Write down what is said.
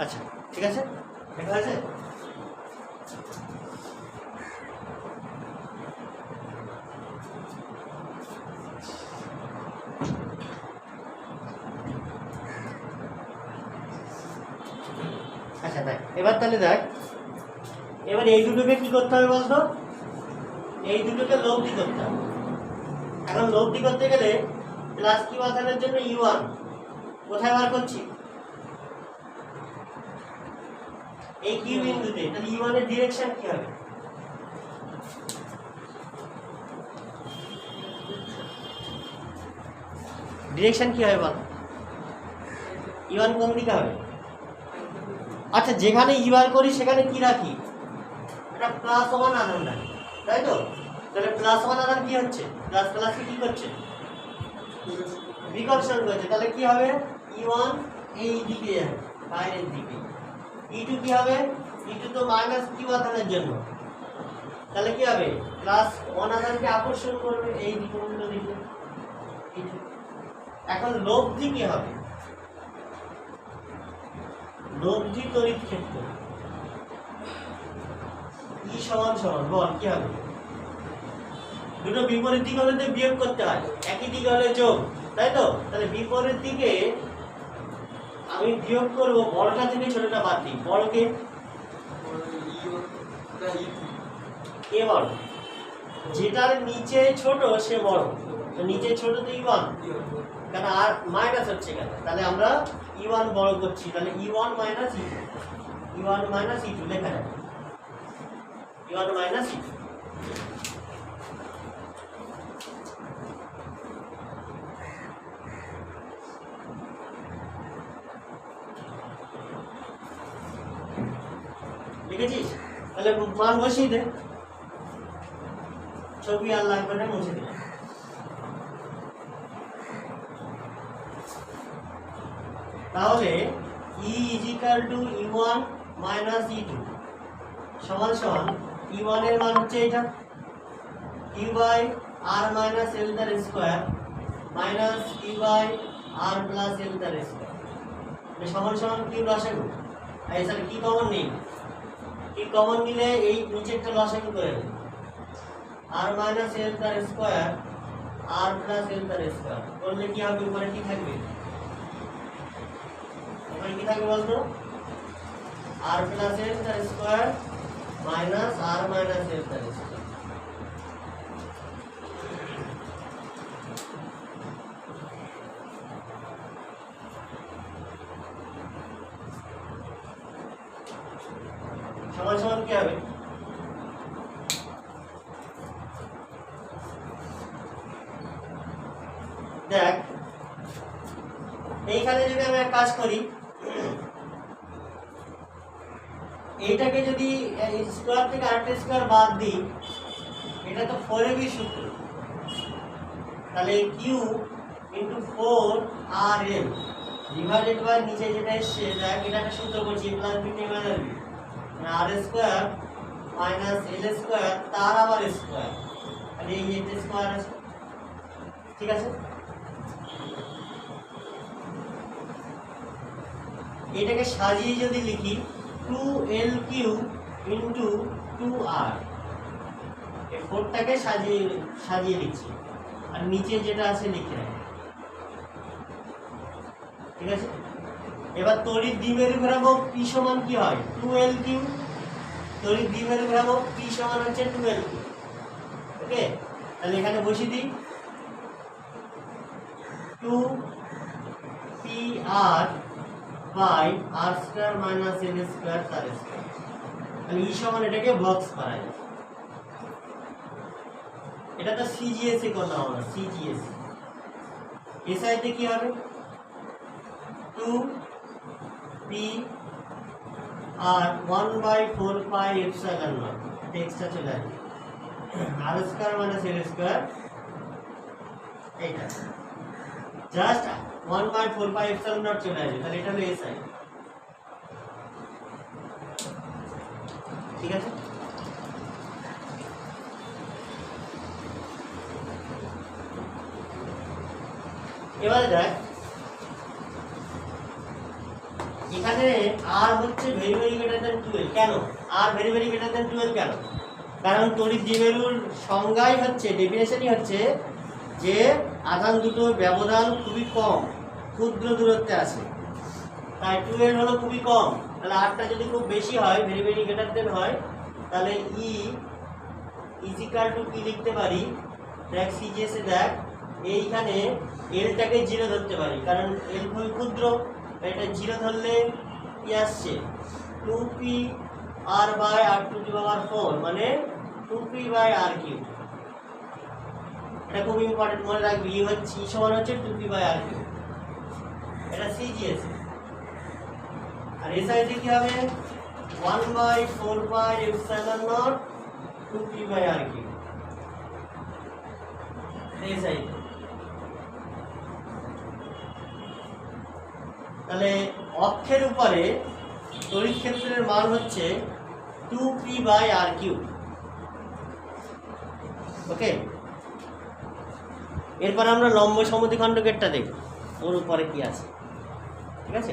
আচ্ছা ঠিক আছে, দেখা আছে। আচ্ছা দেখ এবার তাহলে দেখ, এবার এই দুটোকে কি করতে হবে বলতো, এই দুটোকে লব্ধি করতে হবে। এখন লব্ধি করতে গেলে প্লাস কিউ আধানের জন্য U1 কোথায় বার করছি, এই কিউ বিন্দুতে। তাহলে U1 এর ডিরেকশন কি হবে, ডিরেকশন কি হবে বল, U1 কোন দিকে হবে। আচ্ছা যেখানে ই বার করি সেখানে কি রাখি, এটা প্লাস ওয়ান আধান রাখি, তাই তো। তাহলে প্লাস ওয়ান আধান কি হচ্ছে, প্লাস প্লাসকে কি করছে, বিকর্ষণ করছে। তাহলে কি হবে, E1 এই দিকে যাবে বাইরের দিকে, E2 কি হবে, E2 তো মাইনাস কিউ আধানের জন্য, তাহলে কি হবে প্লাস ওয়ান আধানকে আকর্ষণ করবে এই দিকে, উল্টো দিকে E2। এখন লব্ধি কি হবে, লব্ধি তড়িৎ ক্ষেত্র E সমান সমান বল কি হবে, দুটো বিপরীত দিক হলে বিয়োগ করতে হয়, একই দিক হলে যোগ, তাই তো। তাহলে বিপরীত দিকে আমি বিয়োগ করব, বড়টা থেকে ছোটটা বাদ দিই, বড়কে কে বড়, যেটার নিচে ছোট সে বড়, তো নিচে ছোট তো E1, কেন আর মাইনাস হচ্ছে কেন, তাহলে আমরা E1 বড় করছি, তাহলে E1 minus E2, E1 minus E2 লেখা যাবে, E1 মাইনাস E2। লিখেছিস, তাহলে মান বসিয়ে দে, ছবি আর লাগবে না, মুছে দিলাম। তাহলে E is equal to E1 minus E2 সমান সমান E1 এর মান হচ্ছে এটা Q by R minus L তার square minus Q by R plus L তার স্কয়ার, সমান সমান Q লসাগু। এই স্যার কি কমন নেই, কি কমন নিলে এই নিচেরটা লসাগু করে দেবে, R minus L তার স্কয়ার R plus L তার স্কয়ার করলে কি হবে, উপরে কি থাকবে, কি থাকবে বলতো, R plus L তার square minus R minus L তার স্কয়ার। সমান সমান কি হবে, দেখ এইখানে যদি আমি এক কাজ করি, এইটাকে যদি স্কয়ার থেকে আরেকটা স্কয়ার বাদ দিই, এটা তো 4ab সূত্র, তাহলে q into 4rm divided by নিচে যেটা এসছে, দেখ এটা একটা সূত্র বলছি প্লাস বি ডিভাইডেড বি আর স্কয়ার মাইনাস এল স্কয়ার তার আবার স্কয়ার, আর এই এটা স্কয়ার আছে, ঠিক আছে। এটাকে সাজিয়ে যদি লিখি 2l3 ইনটু 2r, এই 4টাকে সাজিয়ে লিখছি, আর নিচে যেটা আছে লিখে রাখি, ঠিক আছে। এবার তড়িৎ দ্বিমেরু ঘোরাবো, p সমান কি হয় 2l3, তড়িৎ দ্বিমেরু ঘোরাবো p সমান হচ্ছে 2l3, ওকে। তাহলে এখানে বসিয়ে দিই 2pr by r square minus l square তার স্কয়ার, তাহলে e সমান এটাকে বক্স করা যায়, এটা তো CGS এ করলাম আমরা, CGS SI তে কি হবে 2p R 1/4 pi epsilon not, টেক্সটটা চলে আসবে r square minus l square, এইটা জাস্ট 1/4 পাই এপসাইলন নট চলে আসবে, তাহলে এটা হলো SI, ঠিক আছে। এবারে দেখ এখানে আর হচ্ছে ভেরি ভেরি গ্রেটার দেন 12 কেন are very very greater than 12 কেন কারণ তড়িৎ দ্বিমেরুর সংজ্ঞাই হচ্ছে ডেফিনেশনই হচ্ছে যে আধান দুটোর ব্যবধান খুবই কম ক্ষুদ্র দূরত্বে আছে তাই 12 হলো খুবই কম তাহলে আরটা যদি খুব বেশি হয় ভেরি ভেরি গ্রেটার দেন হয় তাহলে ই ইজিক্যাল টু কি লিখতে পারি দেখ সিজিএস এ দেখ এইখানে এলটাকে 0 ধরতে পারি কারণ এল খুবই ক্ষুদ্র এটা 0 ধরলে কি আসছে 2p r by r to the power 4 মানে 2p বাই r কিউব এটা খুব ইম্পর্টেন্ট মনে রাখবি ই হচ্ছে ই সমান হচ্ছে 2p বাই r কিউব এটা সিজিএস আর এসআইতে কি হবে 1 by 4 pi epsilon naught 2p by r cube এসআইতে তাহলে অক্ষের উপরে তড়িৎ ক্ষেত্রের মান হচ্ছে 2p বাই r কিউব ওকে এরপর আমরা লম্ব সমদ্বিখণ্ডকেরটা দেখব ওর উপরে কি আছে ঠিক আছে